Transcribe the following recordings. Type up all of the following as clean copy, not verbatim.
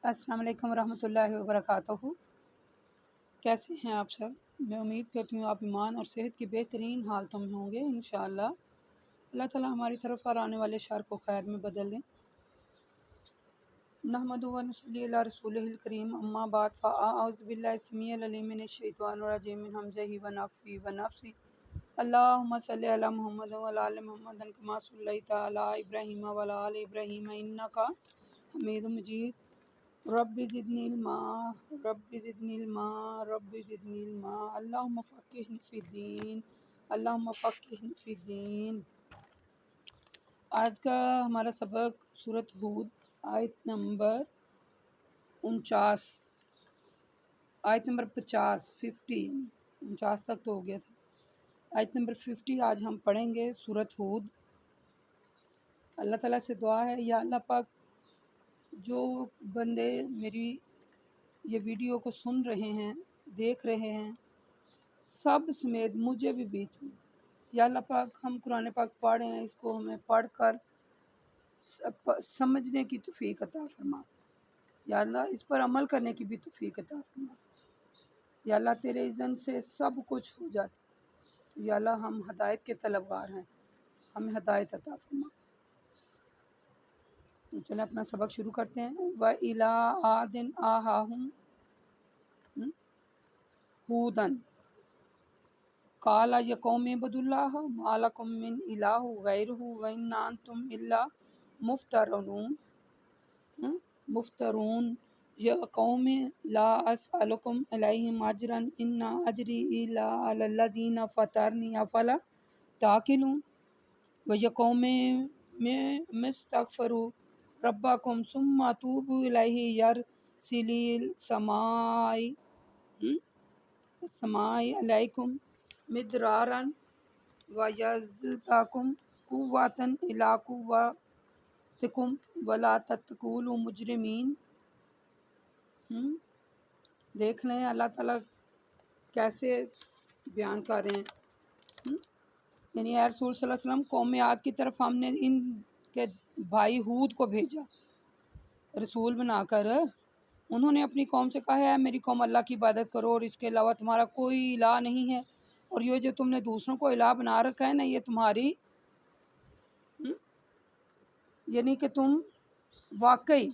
السلام علیکم ورحمۃ اللہ وبرکاتہ۔ کیسے ہیں آپ سب؟ میں امید کرتی ہوں آپ ایمان اور صحت کی بہترین حالتوں میں ہوں گے انشاءاللہ۔ اللہ تعالیٰ ہماری طرف آنے والے شر کو خیر میں بدل دیں۔ نحمدہ و نصلی علی رسولہ الکریم، اما بعد فاعوذ باللہ السمیع العلیم من الشیطان الرجیم من ہمزہ ونفخہ ونفثہ۔ اللہم صلی علی محمد وعلی آل محمد کما صلیت علی ابراہیم وعلی آل ابراہیم انک حمید مجید۔ رب زدنی علما رب زدنی علما رب زدنی علما اللہم فقہنی فی الدین اللہم فقہنی فی الدین۔ آج کا ہمارا سبق سورۃ ہود آیت نمبر 49، آیت نمبر 50 49 تک تو ہو گیا تھا۔ آیت نمبر 50 آج ہم پڑھیں گے سورۃ ہود۔ اللہ تعالیٰ سے دعا ہے، یا اللہ پاک جو بندے میری یہ ویڈیو کو سن رہے ہیں، دیکھ رہے ہیں، سب سمیت مجھے بھی بیچ میں، یا اللہ پاک ہم قرآن پاک پڑھ رہے ہیں، اس کو ہمیں پڑھ کر سمجھنے کی توفیق عطا فرما، یا اللہ اس پر عمل کرنے کی بھی توفیق عطا فرما۔ یا اللہ تیرے اذن سے سب کچھ ہو جاتا ہے، یا اللہ ہم ہدایت کے طلبگار ہیں، ہمیں ہدایت عطا فرما۔ تو چلیں اپنا سبق شروع کرتے ہیں۔ وَإِلَىٰ عَادٍ أَخَاهُمْ هُودًا قَالَ يَا قَوْمِ اعْبُدُوا اللَّهَ مَا لَكُم مِّنْ إِلَٰهٍ غَيْرُهُ وَإِنْ أَنْتُمْ إِلَّا مفترون یا قوم لا اسألکم علیہم اجرا ان اجری الا علی الذین فطرنی افلا تعقلون ویا قوم مستغفروا ربکم ثم توبوا الیہ یرسل السماء علیکم مدرارا ویزدکم قوة الی قوتکم ولا تکونوا مجرمین۔ دیکھ لیں اللہ تعالیٰ کیسے بیان کر رہے ہیں۔ یعنی اے رسول صلی اللہ علیہ وسلم، قوم عاد کی طرف ہم نے ان کے بھائی ہود کو بھیجا رسول بنا کر۔ انہوں نے اپنی قوم سے کہا ہے میری قوم اللہ کی عبادت کرو اور اس کے علاوہ تمہارا کوئی الہ نہیں ہے، اور یہ جو تم نے دوسروں کو الہ بنا رکھا ہے نا، یہ تمہاری یعنی کہ تم واقعی،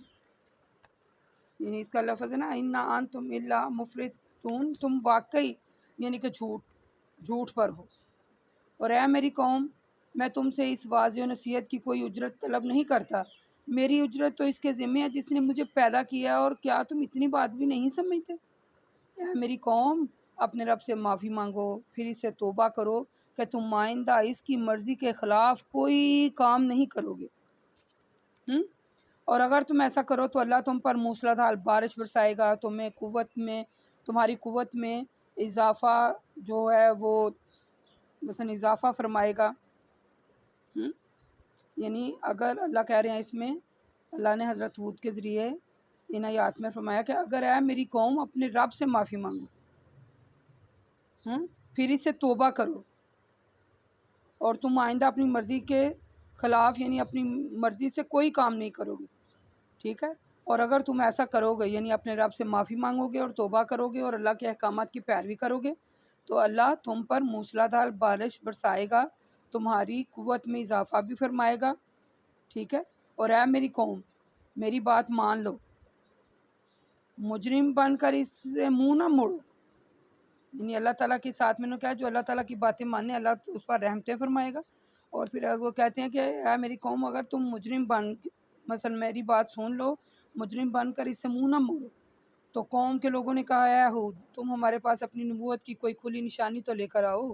یعنی اس کا لفظ ہے نا اِنَّ أَنْتُمْ إِلَّا مُفْرِطُونَ، تم واقعی یعنی کہ جھوٹ پر ہو۔ اور اے میری قوم، میں تم سے اس واضح و نصیحت کی کوئی اجرت طلب نہیں کرتا، میری اجرت تو اس کے ذمہ ہے جس نے مجھے پیدا کیا، اور کیا تم اتنی بات بھی نہیں سمجھتے؟ اے میری قوم، اپنے رب سے معافی مانگو، پھر اس سے توبہ کرو کہ تم آئندہ اس کی مرضی کے خلاف کوئی کام نہیں کرو گے۔ اور اگر تم ایسا کرو تو اللہ تم پر موسلا دھار بارش برسائے گا، تمہاری قوت میں اضافہ جو ہے وہ مثلا اضافہ فرمائے گا۔ یعنی اگر اللہ کہہ رہے ہیں اس میں، اللہ نے حضرت ہود کے ذریعے ان آیات میں فرمایا کہ اگر اے میری قوم اپنے رب سے معافی مانگو، پھر اس سے توبہ کرو، اور تم آئندہ اپنی مرضی کے خلاف یعنی اپنی مرضی سے کوئی کام نہیں کرو گے، ٹھیک ہے؟ اور اگر تم ایسا کرو گے یعنی اپنے رب سے معافی مانگو گے اور توبہ کرو گے اور اللہ کے احکامات کی پیروی کرو گے، تو اللہ تم پر موسلا دھار بارش برسائے گا، تمہاری قوت میں اضافہ بھی فرمائے گا، ٹھیک ہے؟ اور اے میری قوم، میری بات مان لو، مجرم بن کر اس سے منہ نہ موڑو۔ یعنی اللہ تعالیٰ کے ساتھ میں نے کہا جو اللہ تعالیٰ کی باتیں ماننے، اللہ اس پر رحمتیں فرمائے گا۔ اور پھر وہ کہتے ہیں کہ اے میری قوم، اگر تم مجرم مثلا میری بات سن لو، مجرم بن کر اس سے منہ نہ موڑو۔ تو قوم کے لوگوں نے کہا اے ہود، تم ہمارے پاس اپنی نبوت کی کوئی کھلی نشانی تو لے کر آؤ،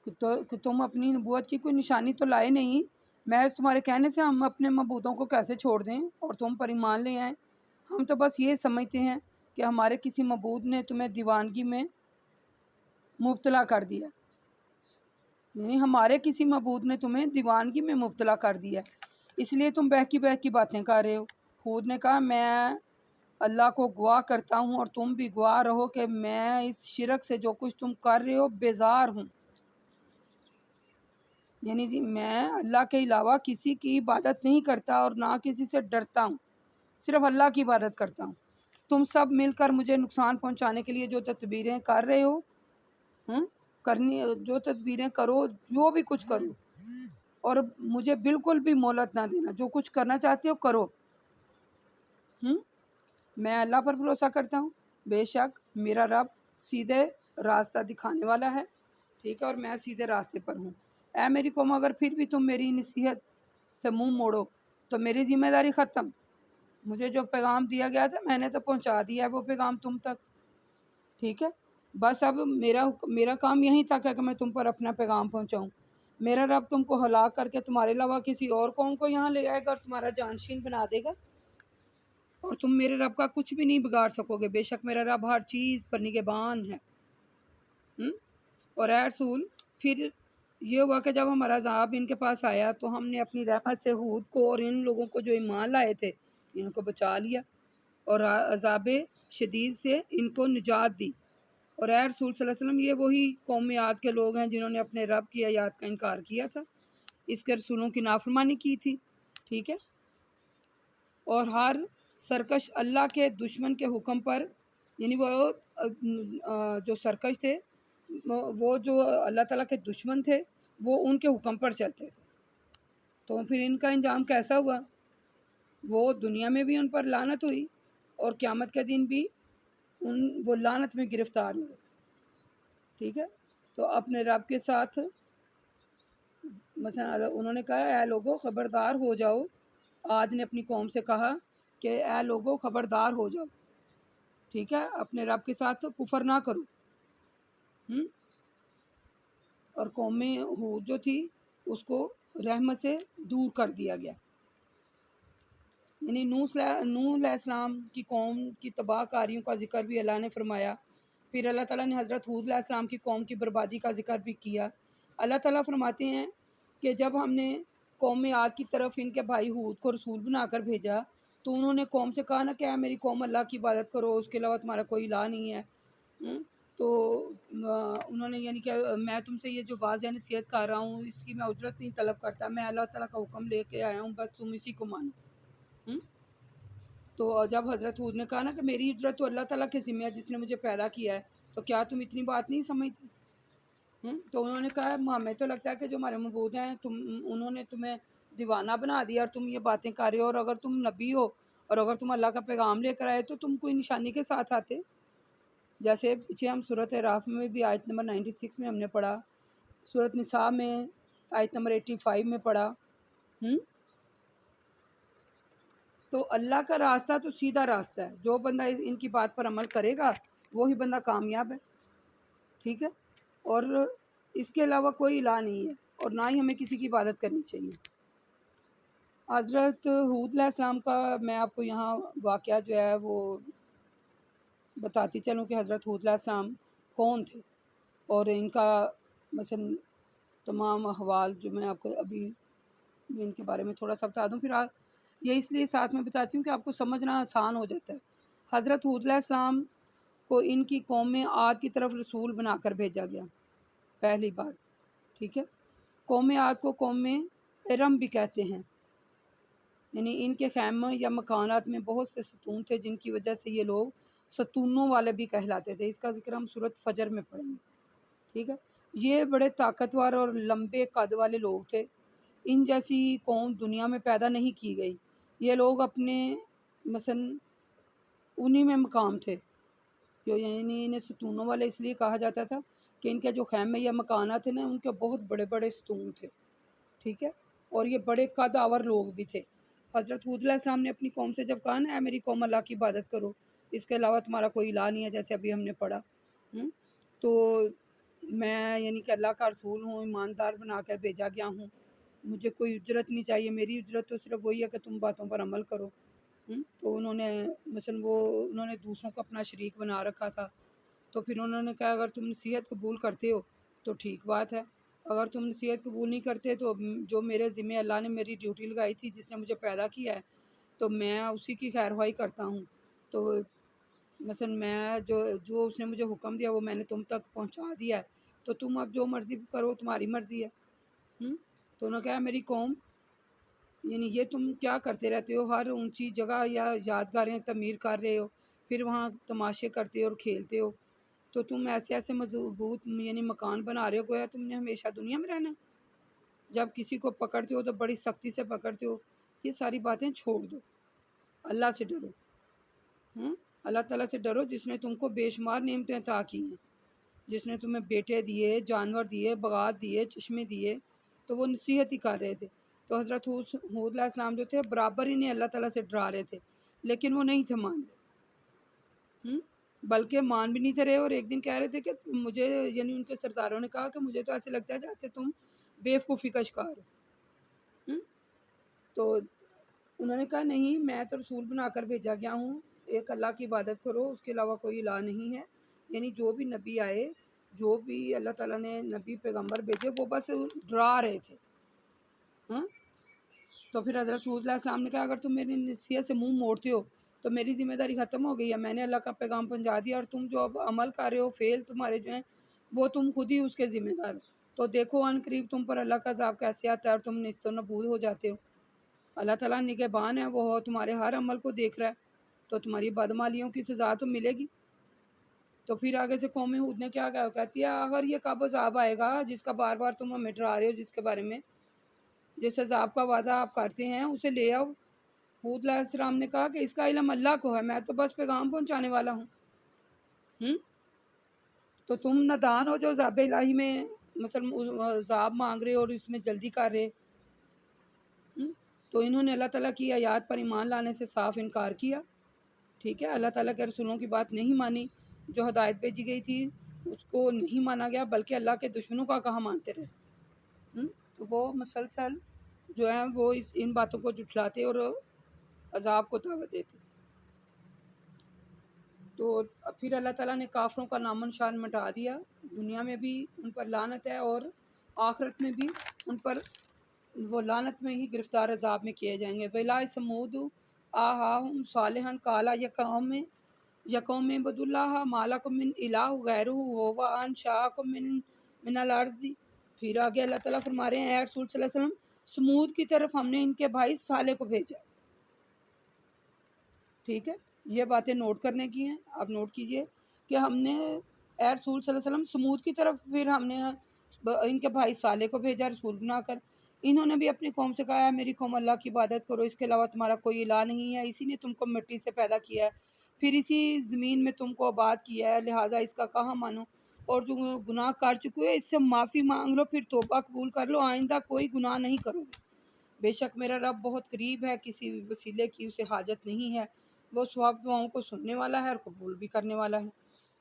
کہ تم اپنی نبوت کی کوئی نشانی تو لائے نہیں، محض تمہارے کہنے سے ہم اپنے معبودوں کو کیسے چھوڑ دیں اور تم پر ایمان لے آئیں؟ ہم تو بس یہ سمجھتے ہیں کہ ہمارے کسی معبود نے تمہیں دیوانگی میں مبتلا کر دیا، یعنی ہمارے کسی معبود نے تمہیں دیوانگی میں مبتلا کر دیا، اس لیے تم بہکی باتیں کر رہے ہو۔ ہود نے کہا میں اللہ کو گواہ کرتا ہوں اور تم بھی گواہ رہو کہ میں اس شرک سے جو کچھ تم کر رہے ہو بیزار ہوں۔ یعنی جی میں اللہ کے علاوہ کسی کی عبادت نہیں کرتا اور نہ کسی سے ڈرتا ہوں، صرف اللہ کی عبادت کرتا ہوں۔ تم سب مل کر مجھے نقصان پہنچانے کے لیے جو تدبیریں کر رہے ہو، کرنی جو تدبیریں کرو، جو بھی کچھ کرو، اور مجھے بالکل بھی مہلت نہ دینا، جو کچھ کرنا چاہتے ہو کرو۔ میں اللہ پر بھروسہ کرتا ہوں، بے شک میرا رب سیدھے راستہ دکھانے والا ہے، ٹھیک ہے، اور میں سیدھے راستے پر ہوں۔ اے میری قوم، اگر پھر بھی تم میری نصیحت سے منہ موڑو تو میری ذمہ داری ختم، مجھے جو پیغام دیا گیا تھا میں نے تو پہنچا دیا ہے وہ پیغام تم تک، ٹھیک ہے۔ بس اب میرا کام یہیں تک ہے کہ میں تم پر اپنا پیغام پہنچاؤں۔ میرا رب تم کو ہلاک کر کے تمہارے علاوہ کسی اور قوم کو یہاں لے آئے گا اور تمہارا جانشین بنا دے گا، اور تم میرے رب کا کچھ بھی نہیں بگاڑ سکو گے، بے شک میرا رب ہر چیز پر نگہبان ہے۔ اور اے رسول، پھر یہ ہوا کہ جب ہمارا عذاب ان کے پاس آیا تو ہم نے اپنی رحمت سے ہود کو اور ان لوگوں کو جو ایمان لائے تھے ان کو بچا لیا، اور عذاب شدید سے ان کو نجات دی۔ اور اے رسول صلی اللہ علیہ وسلم، یہ وہی قوم عاد کے لوگ ہیں جنہوں نے اپنے رب کی آیات کا انکار کیا تھا، اس کے رسولوں کی نافرمانی کی تھی، ٹھیک ہے۔ اور ہر سرکش اللہ کے دشمن کے حکم پر، یعنی وہ جو سرکش تھے وہ جو اللہ تعالیٰ کے دشمن تھے وہ ان کے حکم پر چلتے تھے، تو پھر ان کا انجام کیسا ہوا؟ وہ دنیا میں بھی ان پر لعنت ہوئی اور قیامت کے دن بھی وہ لعنت میں گرفتار ہوئے، ٹھیک ہے۔ تو اپنے رب کے ساتھ مثلا انہوں نے کہا اے لوگو خبردار ہو جاؤ، عاد نے اپنی قوم سے کہا کہ اے لوگو خبردار ہو جاؤ، ٹھیک ہے، اپنے رب کے ساتھ کفر نہ کرو۔ اور قوم ہود جو تھی اس کو رحمت سے دور کر دیا گیا، یعنی نوح علیہ السلام کی قوم کی تباہ کاریوں کا ذکر بھی اللہ نے فرمایا۔ پھر اللہ تعالیٰ نے حضرت ہود علیہ السلام کی قوم کی بربادی کا ذکر بھی کیا۔ اللہ تعالیٰ فرماتے ہیں کہ جب ہم نے قوم عاد کی طرف ان کے بھائی ہود کو رسول بنا کر بھیجا تو انہوں نے قوم سے کہا نا کہ میری قوم اللہ کی عبادت کرو، اس کے علاوہ تمہارا کوئی الہ نہیں ہے۔ تو انہوں نے یعنی کہ میں تم سے یہ جو واضح نصیحت کر رہا ہوں اس کی میں اجرت نہیں طلب کرتا، میں اللہ تعالیٰ کا حکم لے کے آیا ہوں، بس تم اسی کو مانو۔ تو جب حضرت ہود نے کہا نا کہ میری اجرت تو اللہ تعالیٰ کے ذمہ ہے جس نے مجھے پیدا کیا ہے، تو کیا تم اتنی بات نہیں سمجھتے؟ تو انہوں نے کہا ہمیں تو لگتا ہے کہ جو ہمارے معبود ہیں انہوں نے تمہیں دیوانہ بنا دیا اور تم یہ باتیں کر رہے ہو، اور اگر تم نبی ہو اور اگر تم اللہ کا پیغام لے کر آئے تو تم کوئی نشانی کے ساتھ آتے، جیسے پیچھے ہم سورۃ اعراف میں بھی آیت نمبر 96 میں ہم نے پڑھا، سورۃ نساء میں آیت نمبر 85 میں پڑھا۔ تو اللہ کا راستہ تو سیدھا راستہ ہے، جو بندہ ان کی بات پر عمل کرے گا وہی بندہ کامیاب ہے، ٹھیک ہے، اور اس کے علاوہ کوئی الہ نہیں ہے اور نہ ہی ہمیں کسی کی عبادت کرنی چاہیے۔ حضرت ہود علیہ السلام کا میں آپ کو یہاں واقعہ جو ہے وہ بتاتی چلوں کہ حضرت ہود علیہ السلام کون تھے اور ان کا مثلا تمام احوال جو میں آپ کو ابھی ان کے بارے میں تھوڑا سا بتا دوں، پھر یہ اس لیے ساتھ میں بتاتی ہوں کہ آپ کو سمجھنا آسان ہو جاتا ہے۔ حضرت ہود علیہ السلام کو ان کی قوم میں عاد کی طرف رسول بنا کر بھیجا گیا، پہلی بات، ٹھیک ہے۔ قوم عاد کو قوم میں ارم بھی کہتے ہیں، یعنی ان کے خیموں یا مکانات میں بہت سے ستون تھے جن کی وجہ سے یہ لوگ ستونوں والے بھی کہلاتے تھے، اس کا ذکر ہم سورۃ فجر میں پڑھیں گے، ٹھیک ہے۔ یہ بڑے طاقتور اور لمبے قد والے لوگ تھے، ان جیسی قوم دنیا میں پیدا نہیں کی گئی، یہ لوگ اپنے مثلا انہی میں مقام تھے، جو یعنی انہیں ستونوں والے اس لیے کہا جاتا تھا کہ ان کے جو خیمے یا مکانات تھے نا ان کے بہت بڑے بڑے ستون تھے، ٹھیک ہے، اور یہ بڑے قد آور لوگ بھی تھے۔ حضرت ہود علیہ السلام نے اپنی قوم سے جب کہا نا اے میری قوم اللہ کی عبادت کرو، اس کے علاوہ تمہارا کوئی الہ نہیں ہے، جیسے ابھی ہم نے پڑھا، تو میں یعنی کہ اللہ کا رسول ہوں، ایماندار بنا کر بھیجا گیا ہوں، مجھے کوئی اجرت نہیں چاہیے، میری اجرت تو صرف وہی ہے کہ تم باتوں پر عمل کرو۔ تو انہوں نے مثلا انہوں نے دوسروں کو اپنا شریک بنا رکھا تھا، تو پھر انہوں نے کہا اگر تم نصیحت قبول کرتے ہو تو ٹھیک بات ہے، اگر تم نصیحت قبول نہیں کرتے تو جو میرے ذمہ اللہ نے میری ڈیوٹی لگائی تھی جس نے مجھے پیدا کیا ہے تو میں اسی کی خیر خواہی کرتا ہوں، تو مثلا میں جو اس نے مجھے حکم دیا وہ میں نے تم تک پہنچا دیا ہے، تو تم اب جو مرضی کرو، تمہاری مرضی ہے۔ تو انہوں نے کہا میری قوم یعنی یہ تم کیا کرتے رہتے ہو، ہر اونچی جگہ یا یادگاریں تعمیر کر رہے ہو، پھر وہاں تماشے کرتے ہو اور کھیلتے ہو، تو تم ایسے ایسے مضبوط یعنی مکان بنا رہے ہو، گویا تم نے ہمیشہ دنیا میں رہنا ہے۔ جب کسی کو پکڑتے ہو تو بڑی سختی سے پکڑتے ہو۔ یہ ساری باتیں چھوڑ دو، اللہ سے ڈرو۔ اللہ تعالیٰ سے ڈرو جس نے تم کو بے شمار نعمتیں عطا کی ہیں، جس نے تمہیں بیٹے دیے، جانور دیے، باغات دیے، چشمے دیے۔ تو وہ نصیحت ہی کر رہے تھے۔ تو حضرت ہود علیہ السلام جو تھے برابر ہی نہیں اللہ تعالیٰ سے ڈرا رہے تھے، لیکن وہ نہیں تھے مان رہے، بلکہ مان بھی نہیں تھے رہے، اور ایک دن کہہ رہے تھے کہ مجھے یعنی ان کے سرداروں نے کہا کہ مجھے تو ایسے لگتا ہے جیسے تم بیوقوفی کا شکار ہو۔ تو انہوں نے کہا نہیں، میں تو رسول بنا کر بھیجا گیا ہوں، ایک اللہ کی عبادت کرو، اس کے علاوہ کوئی الہ نہیں ہے۔ یعنی جو بھی نبی آئے، جو بھی اللہ تعالیٰ نے نبی پیغمبر بھیجے، وہ بس ڈرا رہے تھے۔ تو پھر حضرت حود علیہ السلام نے کہا اگر تم میری نصیحت سے منہ موڑتے ہو تو میری ذمہ داری ختم ہو گئی ہے، میں نے اللہ کا پیغام پہنچا دیا، اور تم جو اب عمل کر رہے ہو، فعل تمہارے جو ہیں وہ تم خود ہی اس کے ذمہ دار ہو۔ تو دیکھو عن قریب تم پر اللہ کا عذاب کیسے آتا ہے اور تم نیست و نبود ہو جاتے ہو۔ اللہ تعالیٰ نگہبان ہے، وہ تمہارے ہر عمل کو دیکھ رہا ہے، تو تمہاری بدعمالیوں کی سزا تو ملے گی۔ تو پھر آگے سے قوم ہود نے کیا کہا، کہتی ہے اگر یہ کب عذاب آئے گا جس کا بار بار تم ہمیں ڈرا رہے ہو، جس کے بارے میں جس عذاب کا وعدہ آپ کرتے ہیں اسے لے آؤ۔ حود علیہ السلام نے کہا کہ اس کا علم اللہ کو ہے، میں تو بس پیغام پہنچانے والا ہوں۔ تو تم نادان ہو جو عذاب الہی میں مثلا عذاب مانگ رہے ہو اور اس میں جلدی کر رہے۔ تو انہوں نے اللہ تعالیٰ کی آیات پر ایمان لانے سے صاف انکار کیا، ٹھیک ہے، اللہ تعالیٰ کے رسولوں کی بات نہیں مانی، جو ہدایت بھیجی گئی تھی اس کو نہیں مانا گیا، بلکہ اللہ کے دشمنوں کا کہا مانتے رہے۔ تو وہ مسلسل جو ہیں وہ ان باتوں کو جھٹلاتے اور عذاب کو دعوت دیتے۔ تو پھر اللہ تعالیٰ نے کافروں کا نام و نشان مٹا دیا، دنیا میں بھی ان پر لعنت ہے اور آخرت میں بھی ان پر وہ لعنت میں ہی گرفتار عذاب میں کیے جائیں گے۔ وَإِلَىٰ ثَمُودَ أَخَاهُمْ صَالِحًا قَالَ يَا قَوْمِ اعْبُدُوا اللَّهَ مَا لَكُم مِّنْ إِلَٰهٍ غَيْرُهُ هُوَ أَنشَأَكُم مِّنَ الْأَرْضِ۔ پھر آگے اللہ تعالیٰ فرما رہے ہیں اے رسول صلی اللہ علیہ وسلم، سمود کی طرف ہم نے ان کے بھائی صالح کو بھیجا، ٹھیک ہے، یہ باتیں نوٹ کرنے کی ہیں، آپ نوٹ کیجئے کہ ہم نے اے رسول صلی اللہ علیہ وسلم سمود کی طرف پھر ہم نے ان کے بھائی صالح کو بھیجا رسول بنا کر۔ انہوں نے بھی اپنی قوم سے کہا ہے میری قوم اللہ کی عبادت کرو، اس کے علاوہ تمہارا کوئی الہ نہیں ہے، اسی نے تم کو مٹی سے پیدا کیا ہے، پھر اسی زمین میں تم کو آباد کیا ہے، لہٰذا اس کا کہاں مانو، اور جو گناہ کر چکے ہو اس سے معافی مانگ لو، پھر توبہ قبول کر لو، آئندہ کوئی گناہ نہیں کرو گے۔ بے شک میرا رب بہت قریب ہے، کسی وسیلے کی اسے حاجت نہیں ہے، وہ ثواب دعاؤں کو سننے والا ہے اور قبول بھی کرنے والا ہے۔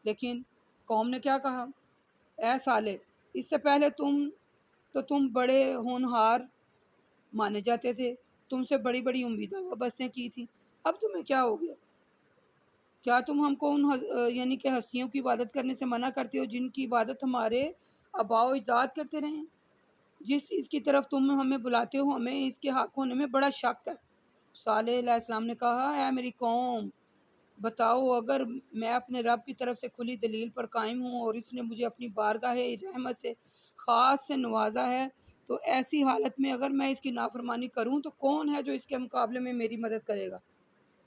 لیکن قوم نے کیا کہا، اے صالح، اس سے پہلے تم بڑے ہونہار مانے جاتے تھے، تم سے بڑی بڑی امیدیں وابستیں کی تھی، اب تمہیں کیا ہو گیا؟ کیا تم ہم کو یعنی کہ ہستیوں کی عبادت کرنے سے منع کرتے ہو جن کی عبادت ہمارے آباء و اجداد کرتے رہے ہیں؟ جس اس کی طرف تم ہمیں بلاتے ہو ہمیں اس کے حق ہونے میں بڑا شک ہے۔ صالح علیہ السلام نے کہا اے میری قوم، بتاؤ اگر میں اپنے رب کی طرف سے کھلی دلیل پر قائم ہوں اور اس نے مجھے اپنی بارگاہ رحمت سے خاص سے نوازا ہے، تو ایسی حالت میں اگر میں اس کی نافرمانی کروں تو کون ہے جو اس کے مقابلے میں میری مدد کرے گا؟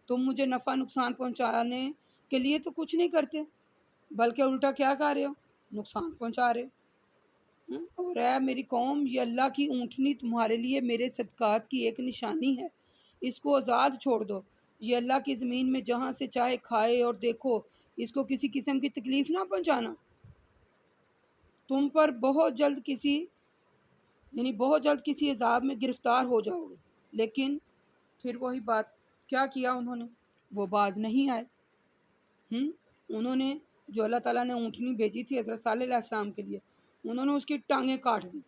تم مجھے نفع نقصان پہنچانے کے لیے تو کچھ نہیں کرتے، بلکہ الٹا کیا کر رہے ہو؟ نقصان پہنچا رہے ہو۔ اور اے میری قوم، یہ اللہ کی اونٹنی تمہارے لیے میرے صدقات کی ایک نشانی ہے، اس کو آزاد چھوڑ دو، یہ اللہ کی زمین میں جہاں سے چاہے کھائے، اور دیکھو اس کو کسی قسم کی تکلیف نہ پہنچانا، تم پر بہت جلد کسی عذاب میں گرفتار ہو جاؤ گے۔ لیکن پھر وہی بات، کیا کیا انہوں نے؟ وہ باز نہیں آئے۔ انہوں نے جو اللہ تعالیٰ نے اونٹنی بھیجی تھی حضرت صالح علیہ السلام کے لیے، انہوں نے اس کی ٹانگیں کاٹ دی۔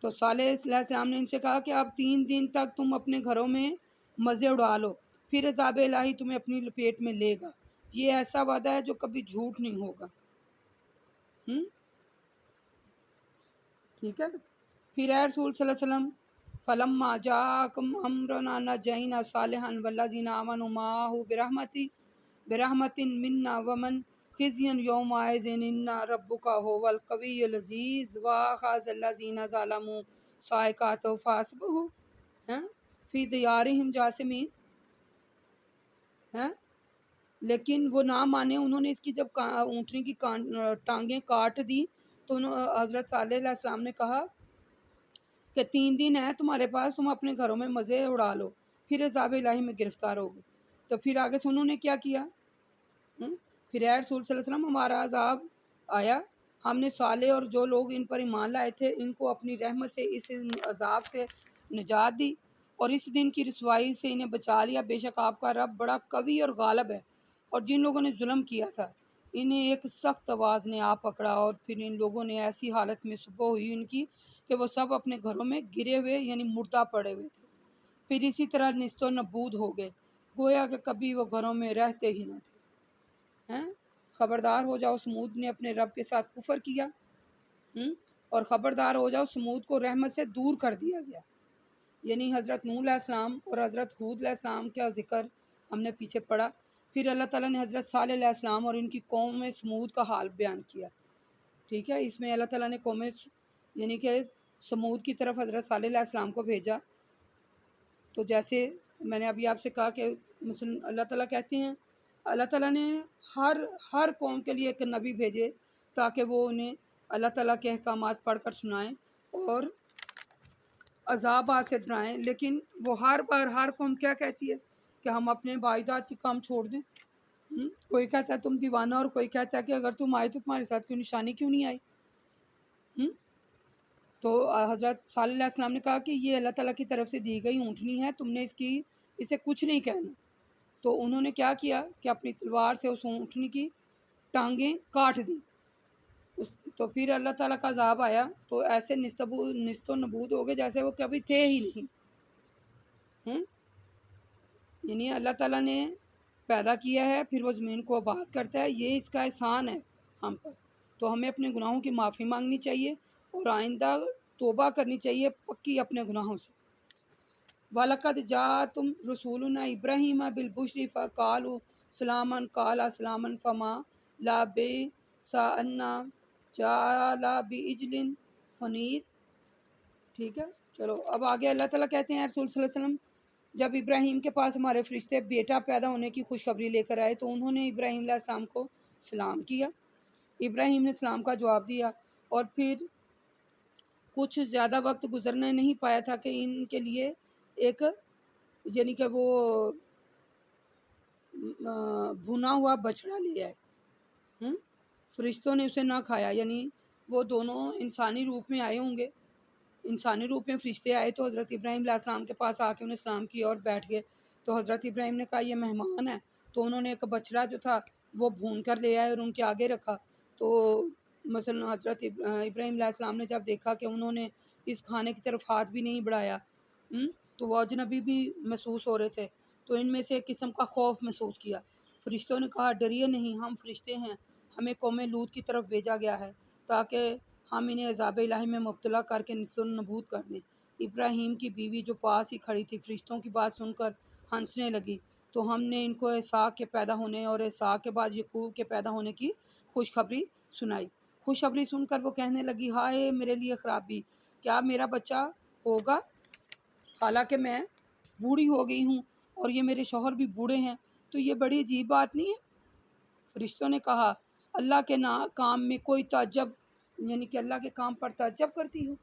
تو صالح علیہ السلام نے ان سے کہا کہ اب 3 دن تک تم اپنے گھروں میں مزے اڑا لو، پھر عذاب الہی تمہیں اپنی لپیٹ میں لے گا، یہ ایسا وعدہ ہے جو کبھی جھوٹ نہیں ہوگا۔ ٹھیک ہے، پھر اے رسول صلی اللہ علیہ وسلم فَلَمَّا جَاءَكُمْ أَمْرُنَا نَجَّيْنَا صَالِحًا وَالَّذِينَ آمَنُوا مَعَهُ بِرَحْمَةٍ مِنَّا خزین یومئذ ان ربک هو القوی العزیز واخذ الذین ظلموا صاعقۃ فاصبحوا فی دیارہم جاثمین. لیکن وہ نہ مانے، انہوں نے اس کی جب اونٹنی کی ٹانگیں کاٹ دی تو حضرت صالح علیہ السلام نے کہا کہ 3 دن ہے تمہارے پاس، تم اپنے گھروں میں مزے اڑا لو، پھر عذاب الہی میں گرفتار ہوگے. تو پھر آگے سے انہوں نے کیا کیا؟ پھر اے رسول صلی اللہ علیہ وسلم ہمارا عذاب آیا، ہم نے صالح اور جو لوگ ان پر ایمان لائے تھے ان کو اپنی رحمت سے اس عذاب سے نجات دی اور اس دن کی رسوائی سے انہیں بچا لیا. بے شک آپ کا رب بڑا قوی اور غالب ہے. اور جن لوگوں نے ظلم کیا تھا انہیں ایک سخت آواز نے آ پکڑا اور پھر ان لوگوں نے ایسی حالت میں صبح ہوئی ان کی کہ وہ سب اپنے گھروں میں گرے ہوئے یعنی مردہ پڑے ہوئے تھے. پھر اسی طرح نیست و نبود ہو گئے، گویا کہ کبھی وہ گھروں میں رہتے ہی نہ تھے. خبردار ہو جاؤ سمود نے اپنے رب کے ساتھ کفر کیا، اور خبردار ہو جاؤ سمود کو رحمت سے دور کر دیا گیا. یعنی حضرت نوح علیہ السلام اور حضرت ہود علیہ السلام کا ذکر ہم نے پیچھے پڑھا. پھر اللہ تعالیٰ نے حضرت صالح علیہ السلام اور ان کی قوم سمود کا حال بیان کیا. ٹھیک ہے، اس میں اللہ تعالیٰ نے قوم یعنی کہ سمود کی طرف حضرت صالح علیہ السلام کو بھیجا. تو جیسے میں نے ابھی آپ سے کہا کہ اللہ تعالیٰ کہتے ہیں اللہ تعالیٰ نے ہر قوم کے لیے ایک نبی بھیجے تاکہ وہ انہیں اللہ تعالیٰ کے احکامات پڑھ کر سنائیں اور عذاب سے ڈرائیں. لیکن وہ ہر بار ہر قوم کیا کہتی ہے کہ ہم اپنے باعثات کے کام چھوڑ دیں. کوئی کہتا ہے تم دیوانہ اور کوئی کہتا ہے کہ اگر تم آئے تو تمہارے ساتھ کوئی نشانی کیوں نہیں آئی. تو حضرت صالح علیہ السلام نے کہا کہ یہ اللہ تعالیٰ کی طرف سے دی گئی اونٹنی ہے، تم نے اسے کچھ نہیں کہنا. تو انہوں نے کیا کیا کہ اپنی تلوار سے اس اونٹنی کی ٹانگیں کاٹ دی. تو پھر اللہ تعالیٰ کا عذاب آیا تو ایسے نست و نبود ہو گئے جیسے وہ کبھی تھے ہی نہیں. یعنی اللہ تعالیٰ نے پیدا کیا ہے پھر وہ زمین کو آباد کرتا ہے، یہ اس کا احسان ہے ہم پر. تو ہمیں اپنے گناہوں کی معافی مانگنی چاہیے اور آئندہ توبہ کرنی چاہیے پکی اپنے گناہوں سے. وَلَقَدْ جَاءَتْهُمْ رُسُولُنَا إِبْرَاهِيمَ بِالْبُشْرِ فَقَالُوا سَلَامًا قَالَ سَلَامًا فَمَا لَبِثَ أَن جَاءَ بِعِجْلٍ حَنِيذٍ. ٹھیک ہے، چلو اب آگے اللہ تعالیٰ کہتے ہیں رسول صلی اللہ علیہ وسلم جب ابراہیم کے پاس ہمارے فرشتے بیٹا پیدا ہونے کی خوشخبری لے کر آئے تو انہوں نے ابراہیم علیہ السلام کو سلام کیا. ابراہیم نے سلام کا جواب دیا اور پھر کچھ زیادہ وقت گزرنے نہیں پایا تھا کہ ان کے لیے ایک یعنی کہ وہ بھنا ہوا بچڑا لے آئے. فرشتوں نے اسے نہ کھایا، یعنی وہ دونوں انسانی روپ میں آئے ہوں گے، انسانی روپ میں فرشتے آئے تو حضرت ابراہیم علیہ السلام کے پاس آ کے انہیں سلام کیا اور بیٹھ گئے. تو حضرت ابراہیم نے کہا یہ مہمان ہے، تو انہوں نے ایک بچڑا جو تھا وہ بھون کر لے آئے اور ان کے آگے رکھا. تو مثلا حضرت ابراہیم علیہ السلام نے جب دیکھا کہ انہوں نے اس کھانے کی طرف ہاتھ بھی نہیں بڑھایا تو وہ اجنبی بھی محسوس ہو رہے تھے، تو ان میں سے ایک قسم کا خوف محسوس کیا. فرشتوں نے کہا ڈریے نہیں، ہم فرشتے ہیں، ہمیں قوم لوط کی طرف بھیجا گیا ہے تاکہ ہم انہیں عذاب الہی میں مبتلا کر کے نیست و نبود کر دیں. ابراہیم کی بیوی جو پاس ہی کھڑی تھی فرشتوں کی بات سن کر ہنسنے لگی. تو ہم نے ان کو اسحاق کے پیدا ہونے اور اسحاق کے بعد یعقوب کے پیدا ہونے کی خوشخبری سنائی. خوشخبری سن کر وہ کہنے لگی ہائے میرے لیے خرابی، کیا میرا بچہ ہوگا حالانکہ میں بوڑھی ہو گئی ہوں اور یہ میرے شوہر بھی بوڑھے ہیں، تو یہ بڑی عجیب بات نہیں ہے. فرشتوں نے کہا اللہ کے کام میں کوئی تعجب، یعنی کہ اللہ کے کام پر تعجب کرتی ہو،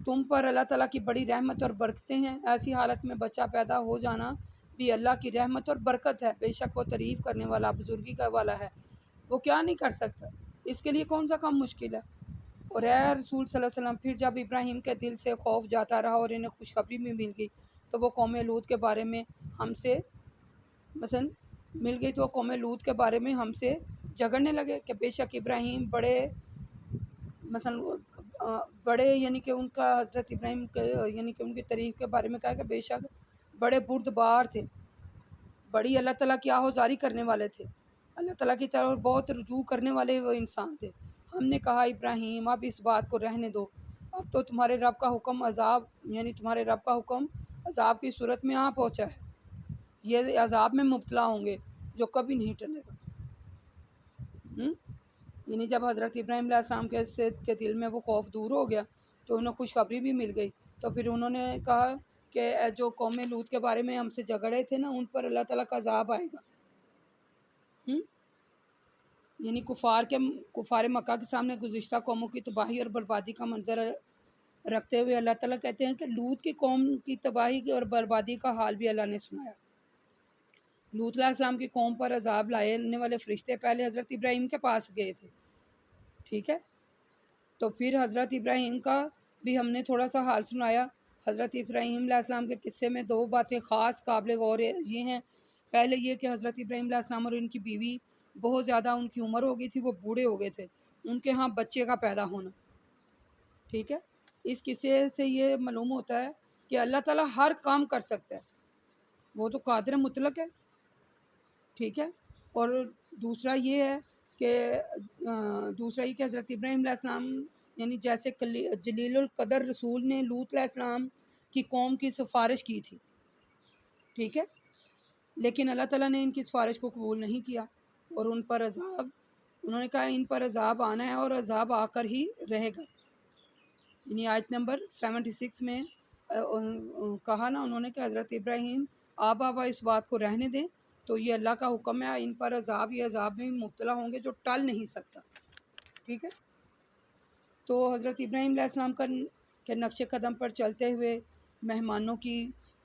تم پر اللہ تعالیٰ کی بڑی رحمت اور برکتیں ہیں، ایسی حالت میں بچہ پیدا ہو جانا بھی اللہ کی رحمت اور برکت ہے. بے شک وہ تعریف کرنے والا بزرگی کا والا ہے، وہ کیا نہیں کر سکتا، اس کے لیے کون سا کام مشکل ہے. اور اے رسول صلی اللہ علیہ وسلم پھر جب ابراہیم کے دل سے خوف جاتا رہا اور انہیں خوشخبری بھی مل گئی تو وہ قوم لوط کے بارے میں ہم سے جھگڑنے لگے کہ بے شک ابراہیم بڑے یعنی کہ ان کا حضرت ابراہیم یعنی کہ ان کی تعریف کے بارے میں کہا کہ بے شک بڑے بردبار تھے، بڑی اللہ تعالیٰ کی آہوازاری کرنے والے تھے، اللہ تعالیٰ کی طرف بہت رجوع کرنے والے وہ انسان تھے. ہم نے کہا ابراہیم اب اس بات کو رہنے دو، اب تو تمہارے رب کا حکم عذاب کی صورت میں آ پہنچا ہے، یہ عذاب میں مبتلا ہوں گے جو کبھی نہیں ٹلے گا. یعنی جب حضرت ابراہیم علیہ السلام کے دل میں وہ خوف دور ہو گیا تو انہیں خوشخبری بھی مل گئی، تو پھر انہوں نے کہا کہ جو قوم لوط کے بارے میں ہم سے جھگڑے تھے نا، ان پر اللہ تعالیٰ کا عذاب آئے گا۔ یعنی کفار مکہ کے سامنے گزشتہ قوموں کی تباہی اور بربادی کا منظر رکھتے ہوئے اللہ تعالیٰ کہتے ہیں کہ لوط کی قوم کی تباہی اور بربادی کا حال بھی اللہ نے سنایا۔ لوط علیہ السلام کی قوم پر عذاب لانے والے فرشتے پہلے حضرت ابراہیم کے پاس گئے تھے، ٹھیک ہے، تو پھر حضرت ابراہیم کا بھی ہم نے تھوڑا سا حال سنایا۔ حضرت ابراہیم علیہ السلام کے قصے میں 2 باتیں خاص قابل غور یہ ہیں۔ پہلے یہ کہ حضرت ابراہیم علیہ السلام اور ان کی بیوی بہت زیادہ ان کی عمر ہو گئی تھی، وہ بوڑھے ہو گئے تھے، ان کے ہاں بچے کا پیدا ہونا، ٹھیک ہے۔ اس قصے سے یہ معلوم ہوتا ہے کہ اللہ تعالیٰ ہر کام کر سکتا ہے، وہ تو قادر مطلق ہے، ٹھیک ہے۔ اور دوسرا یہ ہے کہ حضرت ابراہیم علیہ السلام یعنی جیسے جلیل القدر رسول نے لوط علیہ السلام کی قوم کی سفارش کی تھی، ٹھیک ہے، لیکن اللہ تعالیٰ نے ان کی سفارش کو قبول نہیں کیا اور ان پر عذاب، انہوں نے کہا ان پر عذاب آنا ہے اور عذاب آ کر ہی رہے گا۔ یعنی آیت نمبر 76 میں کہا نا انہوں نے کہ حضرت ابراہیم آپ اس بات کو رہنے دیں، تو یہ اللہ کا حکم ہے، ان پر عذاب یہ عذاب میں مبتلا ہوں گے جو ٹل نہیں سکتا، ٹھیک ہے۔ تو حضرت ابراہیم علیہ السلام کے نقش قدم پر چلتے ہوئے مہمانوں کی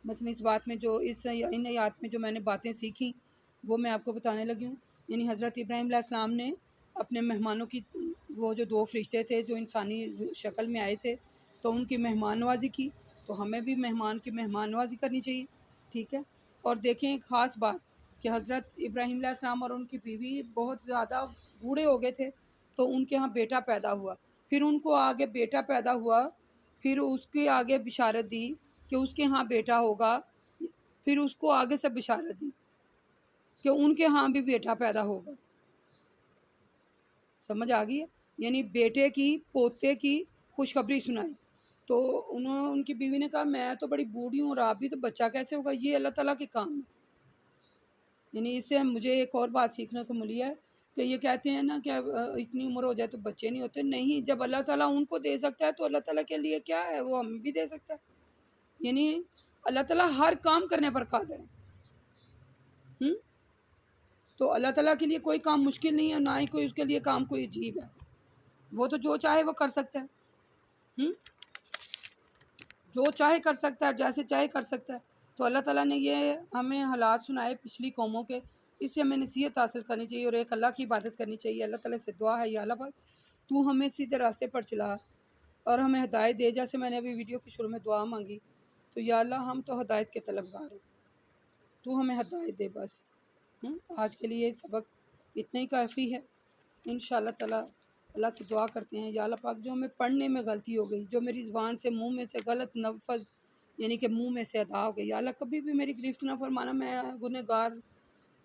مثلا اس بات میں جو ان آیات میں جو میں نے باتیں سیکھیں وہ میں آپ کو بتانے لگی ہوں۔ یعنی حضرت ابراہیم علیہ السلام نے اپنے مہمانوں کی، وہ جو 2 فرشتے تھے جو انسانی شکل میں آئے تھے، تو ان کی مہمان نوازی کی، تو ہمیں بھی مہمان کی مہمان نوازی کرنی چاہیے، ٹھیک ہے۔ اور دیکھیں ایک خاص بات کہ حضرت ابراہیم علیہ السلام اور ان کی بیوی بہت زیادہ بوڑھے ہو گئے تھے، تو ان کے ہاں بیٹا پیدا ہوا، پھر ان کو آگے بیٹا پیدا ہوا، پھر اس کے آگے بشارت دی کہ اس کے ہاں بیٹا ہوگا، پھر اس کو آگے سے بشارت دی کہ ان کے ہاں بھی بیٹا پیدا ہوگا، سمجھ آ گئی ہے؟ یعنی بیٹے کی پوتے کی خوشخبری سنائی، تو ان کی بیوی نے کہا میں تو بڑی بوڑھی ہوں اور آپ بھی، تو بچہ کیسے ہوگا؟ یہ اللہ تعالیٰ کے کام ہے۔ یعنی اس سے مجھے ایک اور بات سیکھنے کو ملی ہے کہ یہ کہتے ہیں نا کہ اتنی عمر ہو جائے تو بچے نہیں ہوتے، نہیں، جب اللہ تعالیٰ ان کو دے سکتا ہے تو اللہ تعالیٰ کے لیے کیا ہے، وہ ہمیں بھی دے سکتا ہے۔ یعنی اللہ تعالیٰ ہر کام کرنے پر قادر ہے، تو اللہ تعالیٰ کے لیے کوئی کام مشکل نہیں ہے، نہ ہی کوئی اس کے لیے کام کوئی عجیب ہے، وہ تو جو چاہے وہ کر سکتا ہے، جو چاہے کر سکتا ہے، جیسے چاہے کر سکتا ہے۔ تو اللہ تعالیٰ نے یہ ہمیں حالات سنائے پچھلی قوموں کے، اس سے ہمیں نصیحت حاصل کرنی چاہیے اور ایک اللہ کی عبادت کرنی چاہیے۔ اللہ تعالیٰ سے دعا ہے یا اللہ پاک تو ہمیں سیدھے راستے پر چلا اور ہمیں ہدایت دے، جیسے میں نے ابھی ویڈیو کے شروع میں دعا مانگی، تو یا اللہ ہم تو ہدایت کے طلبگار ہیں، تو ہمیں ہدایت دے بس۔ آج کے لیے سبق اتنا ہی کافی ہے۔ انشاءاللہ تعالیٰ اللہ سے دعا کرتے ہیں یا اللہ پاک جو ہمیں پڑھنے میں غلطی ہو گئی، جو میری زبان سے منہ میں سے غلط لفظ یعنی کہ منہ میں سے ادا ہو گئی، یا اللہ کبھی بھی میری گرفت نہ فرمانا، میں گنہگار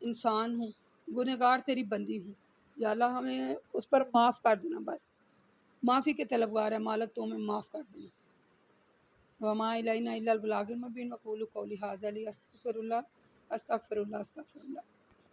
انسان ہوں، گنہگار تیری بندی ہوں، یا اللہ ہمیں اس پر معاف کر دینا، بس معافی کے طلبگار ہے مالک، تو ہمیں معاف کر دینا۔ وما الینا الا البلاغ المبین، وقولوا قولی ھذا استغفر اللہ استغفر اللہ استغفر اللہ۔